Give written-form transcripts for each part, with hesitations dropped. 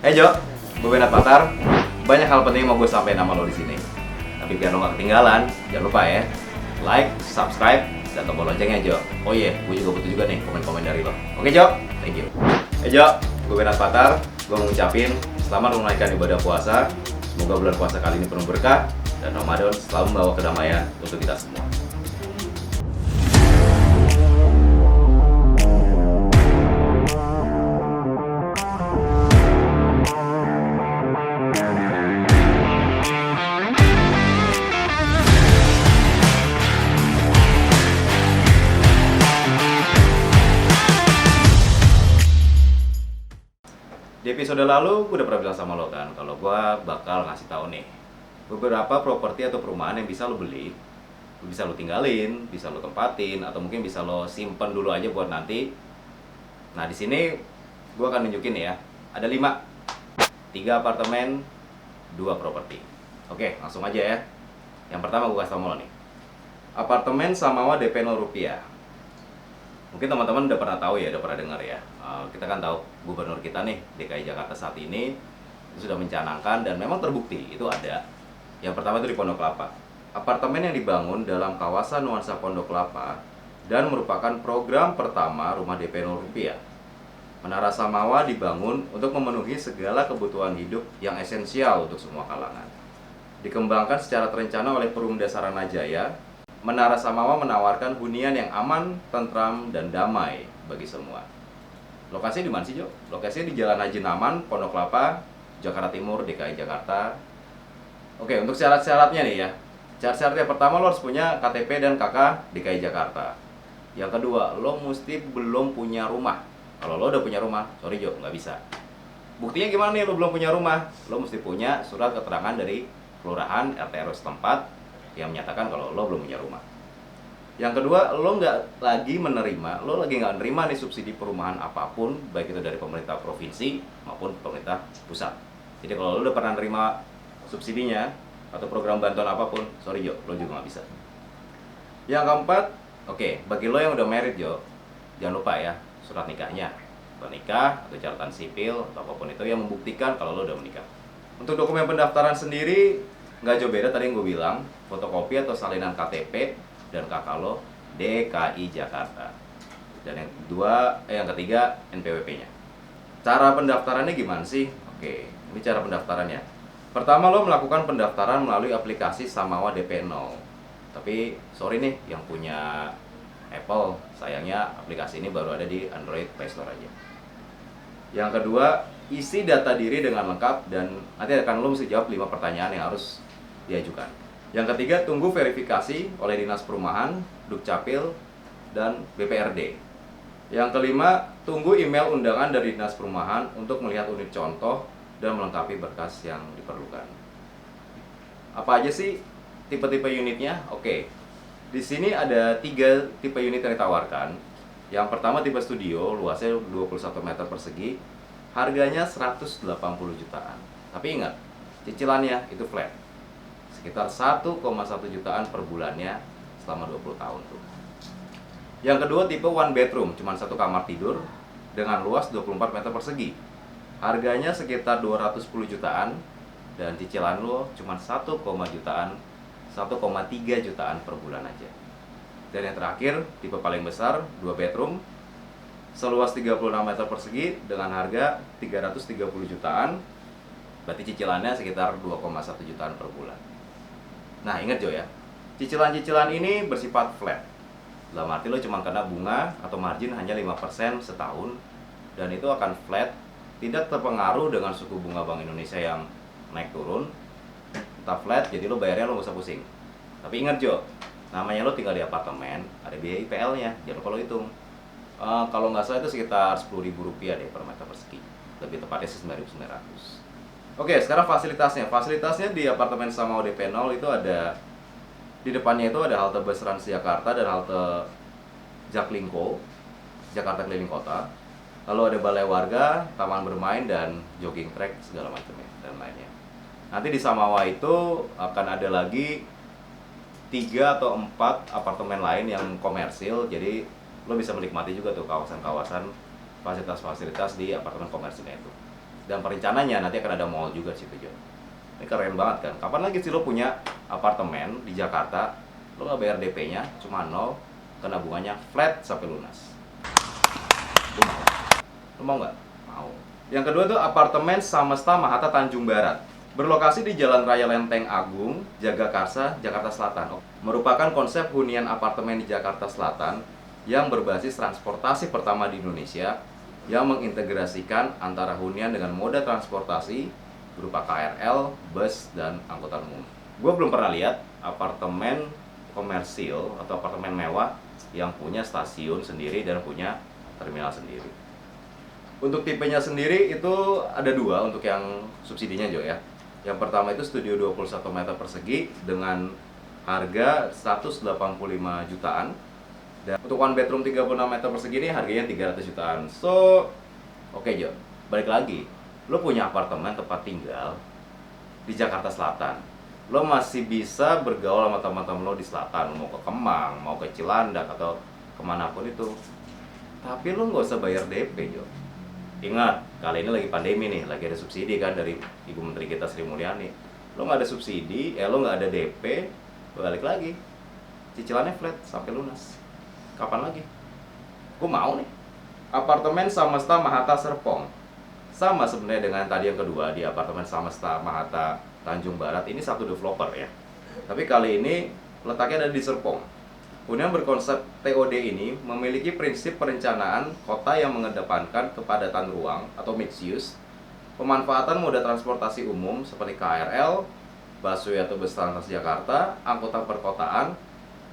Hey Jo, gue Benat Patar. Banyak hal penting yang mau gue sampaikan nama lo di sini. Tapi biar lo gak ketinggalan, jangan lupa ya, like, subscribe, dan tombol loncengnya Jo. Oh iya, gue juga butuh juga nih komen-komen dari lo. Oke Jo, thank you. Hey Jo, gue Benat Patar. Gue mau ngucapin selamat menunaikan ibadah puasa. Semoga bulan puasa kali ini penuh berkah dan Ramadan selalu membawa kedamaian untuk kita semua. Di episode lalu gue udah pernah bilang sama lo kan kalau gue bakal ngasih tahu nih beberapa properti atau perumahan yang bisa lo beli, bisa lo tinggalin, bisa lo tempatin, atau mungkin bisa lo simpen dulu aja buat nanti. Nah di sini gue akan nunjukin ya, ada 5, 3 apartemen, 2 properti. Oke, langsung aja ya. Yang pertama gue kasih tau sama lo nih, apartemen Samawa DP 0 rupiah. Mungkin teman-teman udah pernah tahu ya, udah pernah dengar ya. Kita kan tahu gubernur kita nih DKI Jakarta saat ini itu sudah mencanangkan dan memang terbukti itu ada. Yang pertama itu di Pondok Kelapa. Apartemen yang dibangun dalam kawasan nuansa Pondok Kelapa dan merupakan program pertama rumah DP 0 rupiah. Menara Samawa dibangun untuk memenuhi segala kebutuhan hidup yang esensial untuk semua kalangan. Dikembangkan secara terencana oleh Perumda Saranajaya, Menara Samawa menawarkan hunian yang aman, tentram, dan damai bagi semua. Lokasinya di mana sih, Jo? Lokasinya di Jalan Haji Naman, Pondok Kelapa, Jakarta Timur, DKI Jakarta. Oke, untuk syarat-syaratnya nih ya. Syarat-syaratnya pertama, lo harus punya KTP dan KK DKI Jakarta. Yang kedua, lo mesti belum punya rumah. Kalau lo udah punya rumah, sorry Jo, nggak bisa. Buktinya gimana nih lo belum punya rumah? Lo mesti punya surat keterangan dari kelurahan RT RW setempat yang menyatakan kalau lo belum punya rumah. Yang kedua, lo nggak lagi nggak menerima nih subsidi perumahan apapun, baik itu dari pemerintah provinsi maupun pemerintah pusat. Jadi kalau lo udah pernah nerima subsidinya atau program bantuan apapun, sorry Jo, lo juga nggak bisa. Yang keempat, oke, bagi lo yang udah married Jo, jangan lupa ya, surat nikahnya, surat nikah atau catatan sipil atau apapun itu yang membuktikan kalau lo udah menikah. Untuk dokumen pendaftaran sendiri, nggak jauh beda tadi yang gue bilang, fotokopi atau salinan KTP dan KK lo DKI Jakarta. Dan yang ketiga NPWP-nya. Cara pendaftarannya gimana sih? Oke, ini cara pendaftarannya. Pertama, lo melakukan pendaftaran melalui aplikasi Samawa DP 0. Tapi sorry nih, yang punya Apple, sayangnya aplikasi ini baru ada di Android Play Store aja. Yang kedua, isi data diri dengan lengkap dan nanti akan lo mesti jawab 5 pertanyaan yang harus diajukan. Yang ketiga, tunggu verifikasi oleh Dinas Perumahan, Dukcapil, dan BPRD. Yang kelima, tunggu email undangan dari Dinas Perumahan untuk melihat unit contoh dan melengkapi berkas yang diperlukan. Apa aja sih tipe-tipe unitnya? Oke, di sini ada 3 tipe unit yang ditawarkan. Yang pertama tipe studio, luasnya 21 meter persegi, harganya 180 jutaan. Tapi ingat, cicilannya itu flat, sekitar 1,1 jutaan per bulannya selama 20 tahun tuh. Yang kedua tipe one bedroom, cuma 1 kamar tidur dengan luas 24 meter persegi. Harganya sekitar 210 jutaan dan cicilan lo cuma 1,3 jutaan per bulan aja. Dan yang terakhir, tipe paling besar, 2 bedroom seluas 36 meter persegi dengan harga 330 jutaan. Berarti cicilannya sekitar 2,1 jutaan per bulan. Nah ingat Jo ya, cicilan-cicilan ini bersifat flat. Dalam arti lo cuma kena bunga atau margin hanya 5% setahun. Dan itu akan flat, tidak terpengaruh dengan suku bunga Bank Indonesia yang naik turun. Tetap flat, jadi lo bayarnya lo gak usah pusing. Tapi ingat Jo, namanya lo tinggal di apartemen, ada biaya IPL-nya, jangan lupa lo hitung. Kalau nggak salah itu sekitar Rp10.000 deh per meter persegi. Lebih tepatnya 9.900. Oke, sekarang fasilitasnya. Fasilitasnya di apartemen Samawa DP 0 itu ada, di depannya itu ada halte bus Transjakarta dan halte Jaklingko, Jakarta Keliling Kota. Lalu ada balai warga, taman bermain, dan jogging track segala macamnya dan lainnya. Nanti di Samawa itu akan ada lagi 3 atau 4 apartemen lain yang komersil. Jadi lo bisa menikmati juga tuh kawasan-kawasan fasilitas-fasilitas di apartemen komersilnya itu. Dan perencananya nanti akan ada mall juga di situ, Jo. Ini keren banget kan. Kapan lagi sih lo punya apartemen di Jakarta, lo nggak bayar DP-nya, cuma nol, kena bunganya flat sampai lunas. Lo mau? Lo mau nggak? Mau. Yang kedua tuh apartemen Samesta Mahata Tanjung Barat. Berlokasi di Jalan Raya Lenteng Agung, Jagakarsa, Jakarta Selatan. Merupakan konsep hunian apartemen di Jakarta Selatan yang berbasis transportasi pertama di Indonesia yang mengintegrasikan antara hunian dengan moda transportasi berupa KRL, bus, dan angkutan umum. Gue belum pernah lihat apartemen komersil atau apartemen mewah yang punya stasiun sendiri dan punya terminal sendiri. Untuk tipenya sendiri itu ada dua untuk yang subsidinya, Jo, ya. Yang pertama itu studio 21 meter persegi dengan harga 185 jutaan. Dan untuk one bedroom 36 meter persegi ini harganya 300 jutaan. So, oke, Jo, balik lagi. Lo punya apartemen tempat tinggal di Jakarta Selatan. Lo masih bisa bergaul sama teman-teman lo di selatan. Lo mau ke Kemang, mau ke Cilandak, atau kemanapun itu. Tapi lo nggak usah bayar DP, Jo. Ingat, kali ini lagi pandemi nih, lagi ada subsidi kan dari Ibu Menteri kita Sri Mulyani. Lo nggak ada subsidi, lo nggak ada DP, balik lagi. Cicilannya flat sampai lunas. Kapan lagi? Gue mau nih. Apartemen Samesta Mahata Serpong. Sama sebenarnya dengan tadi yang kedua di apartemen Samesta Mahata Tanjung Barat. Ini satu developer ya. Tapi kali ini letaknya ada di Serpong. Hunian berkonsep TOD ini memiliki prinsip perencanaan kota yang mengedepankan kepadatan ruang atau mixed use, pemanfaatan moda transportasi umum seperti KRL, busway atau bus Transjakarta, angkutan perkotaan,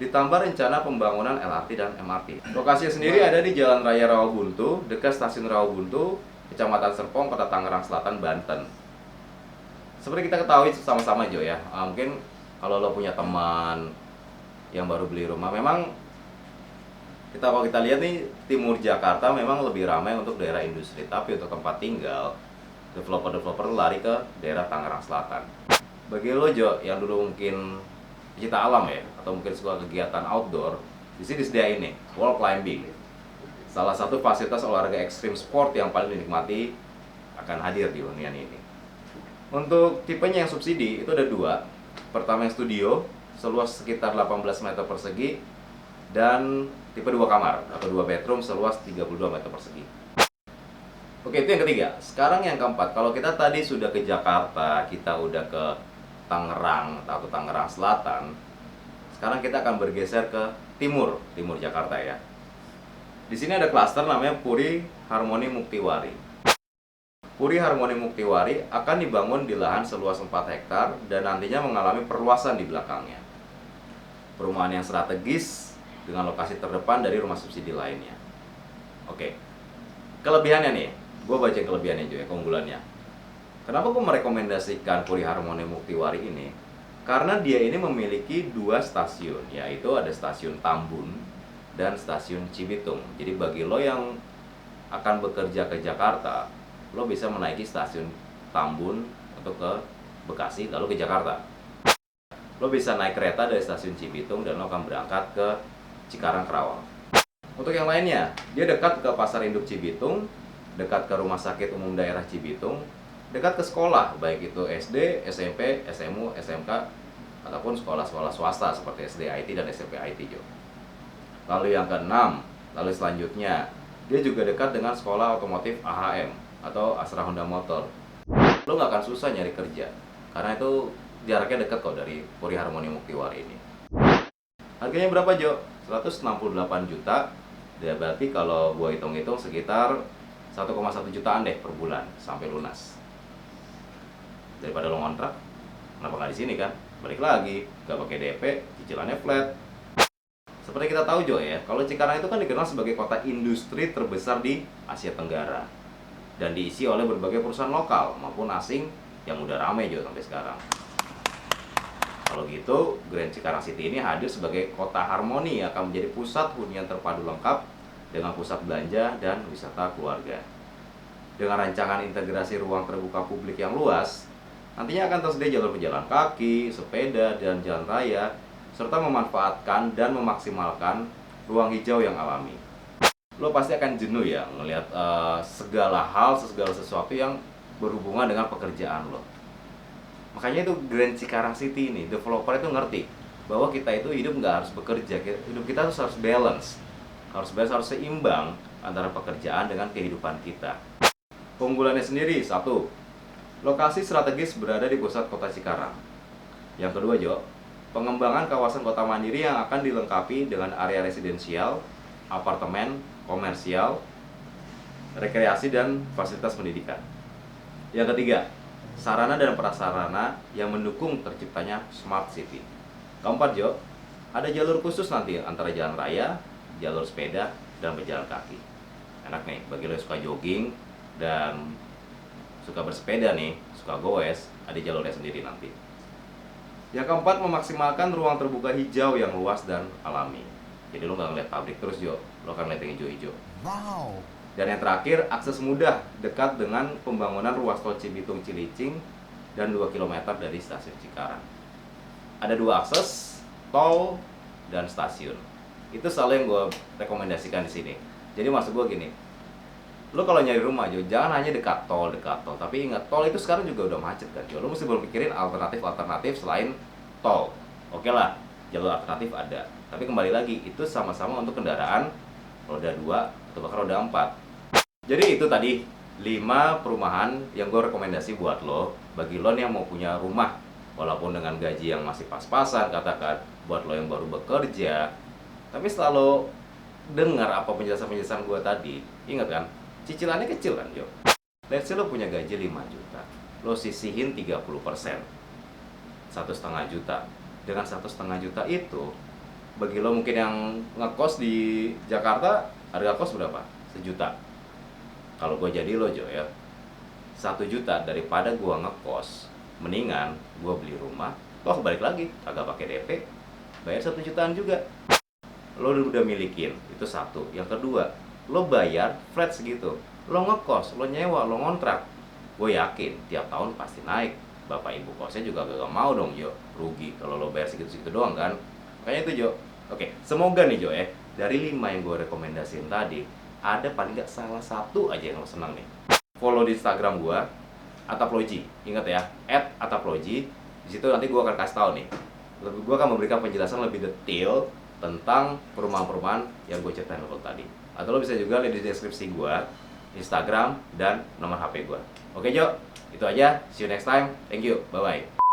ditambah rencana pembangunan LRT dan MRT. Lokasinya sendiri ada di Jalan Raya Rawabuntu, dekat Stasiun Rawabuntu, Kecamatan Serpong, Kota Tangerang Selatan, Banten. Seperti kita ketahui sama-sama, Jo, ya. Mungkin kalau lo punya teman yang baru beli rumah, memang kalau kita lihat nih, timur Jakarta memang lebih ramai untuk daerah industri, tapi untuk tempat tinggal, developer-developer lari ke daerah Tangerang Selatan. Bagi lo, Jo, yang dulu mungkin pecinta alam ya, atau mungkin suka kegiatan outdoor, di sini disediain nih wall climbing, salah satu fasilitas olahraga ekstrim sport yang paling dinikmati akan hadir di hunian ini. Untuk tipenya yang subsidi itu ada dua. Pertama yang studio seluas sekitar 18 meter persegi, dan tipe 2 kamar atau 2 bedroom seluas 32 meter persegi. Oke, itu yang ketiga. Sekarang yang keempat, kalau kita tadi sudah ke Jakarta, kita udah ke Tangerang atau Tangerang Selatan, sekarang kita akan bergeser ke timur Jakarta ya. Di sini ada klaster namanya Puri Harmoni Muktiwari. Puri Harmoni Muktiwari akan dibangun di lahan seluas 4 hektar dan nantinya mengalami perluasan di belakangnya. Perumahan yang strategis dengan lokasi terdepan dari rumah subsidi lainnya. Oke, kelebihannya nih, gue baca kelebihannya juga, keunggulannya. Kenapa gue merekomendasikan Puri Harmoni Muktiwari ini? Karena dia ini memiliki 2 stasiun, yaitu ada stasiun Tambun dan stasiun Cibitung. Jadi bagi lo yang akan bekerja ke Jakarta, lo bisa menaiki stasiun Tambun untuk ke Bekasi, lalu ke Jakarta. Lo bisa naik kereta dari stasiun Cibitung dan lo akan berangkat ke Cikarang, Kerawang. Untuk yang lainnya, dia dekat ke Pasar Induk Cibitung, dekat ke Rumah Sakit Umum Daerah Cibitung, dekat ke sekolah, baik itu SD, SMP, SMU, SMK, ataupun sekolah-sekolah swasta seperti SD IT dan SMP IT, Jo. Lalu yang keenam, lalu selanjutnya, dia juga dekat dengan sekolah otomotif AHM atau Astra Honda Motor. Lo nggak akan susah nyari kerja, karena itu jaraknya dekat kok dari Puri Harmoni Muktiwari ini. Harganya berapa, Jo? 168 juta, ya berarti kalau gue hitung-hitung sekitar 1,1 jutaan deh per bulan sampai lunas. Daripada lo ngontrak, kenapa nggak di sini kan? Balik lagi, nggak pakai DP, cicilannya flat. Seperti kita tahu, Jo, ya, kalau Cikarang itu kan dikenal sebagai kota industri terbesar di Asia Tenggara dan diisi oleh berbagai perusahaan lokal maupun asing yang udah ramai, Jo, sampai sekarang. Kalau gitu, Grand Cikarang City ini hadir sebagai kota harmoni yang akan menjadi pusat hunian terpadu lengkap dengan pusat belanja dan wisata keluarga. Dengan rancangan integrasi ruang terbuka publik yang luas, nantinya akan tersedia jalur pejalan kaki, sepeda, dan jalan raya, serta memanfaatkan dan memaksimalkan ruang hijau yang alami. Lo pasti akan jenuh ya ngelihat segala hal, segala sesuatu yang berhubungan dengan pekerjaan lo. Makanya itu Grand Cikarang City ini, developer itu ngerti bahwa kita itu hidup nggak harus bekerja, hidup kita harus balance, harus seimbang antara pekerjaan dengan kehidupan kita. Keunggulannya sendiri, satu, lokasi strategis berada di pusat kota Cikarang. Yang kedua, Jo, pengembangan kawasan kota mandiri yang akan dilengkapi dengan area residensial, apartemen, komersial, rekreasi, dan fasilitas pendidikan. Yang ketiga, sarana dan prasarana yang mendukung terciptanya smart city. Keempat, Jo, ada jalur khusus nanti antara jalan raya, jalur sepeda, dan berjalan kaki. Enak nih bagi lo yang suka jogging dan suka bersepeda nih, suka goes, ada jalurnya sendiri nanti. Yang keempat, memaksimalkan ruang terbuka hijau yang luas dan alami. Jadi lo nggak ngeliat pabrik terus, Jo, lo akan lihat yang hijau-hijau. Wow. Dan yang terakhir, akses mudah dekat dengan pembangunan ruas tol Cibitung Cilicing dan 2 km dari stasiun Cikarang. Ada 2 akses, tol dan stasiun. Itu selalu yang gue rekomendasikan di sini. Jadi maksud gue gini, lo kalau nyari rumah, Jo, jangan hanya dekat tol, tapi ingat, tol itu sekarang juga udah macet kan, Jo. Lo mesti berpikirin alternatif selain tol. Oke lah, jalur alternatif ada, tapi kembali lagi, itu sama-sama untuk kendaraan roda 2 atau bahkan roda 4. Jadi itu tadi 5 perumahan yang gue rekomendasi buat lo, bagi lo yang mau punya rumah, walaupun dengan gaji yang masih pas-pasan, katakan, buat lo yang baru bekerja. Tapi selalu dengar apa penjelasan-penjelasan gue tadi, ingat kan, cicilannya kecil kan, Jo. Let's say lo punya gaji 5 juta, lo sisihin 30%, 1,5 juta. Dengan 1,5 juta itu, bagi lo mungkin yang ngekos di Jakarta, harga kos berapa? 1 juta. Kalau gue jadi lo, Jo, ya, 1 juta daripada gue ngekos, mendingan gue beli rumah, toh balik lagi, agak pakai DP, bayar 1 jutaan juga. Lo udah milikin, itu satu. Yang kedua, lo bayar flat segitu. Lo ngekos, lo nyewa, lo ngontrak, gue yakin tiap tahun pasti naik. Bapak ibu kosnya juga gak mau dong, Jo, rugi kalau lo bayar segitu-segitu doang kan. Makanya itu, Jo. Oke, semoga nih, Jo, ya, dari 5 yang gue rekomendasiin tadi, ada paling nggak salah satu aja yang lo senang nih. Follow di Instagram gue, Ataploji. Ingat ya, @ataploji. Di situ nanti gue akan kasih tahu nih. Gue akan memberikan penjelasan lebih detail tentang perumahan-perumahan yang gue ceritain lo tadi. Atau lo bisa juga lihat di deskripsi gue, Instagram, dan nomor HP gue. Oke, Jo, itu aja. See you next time. Thank you. Bye-bye.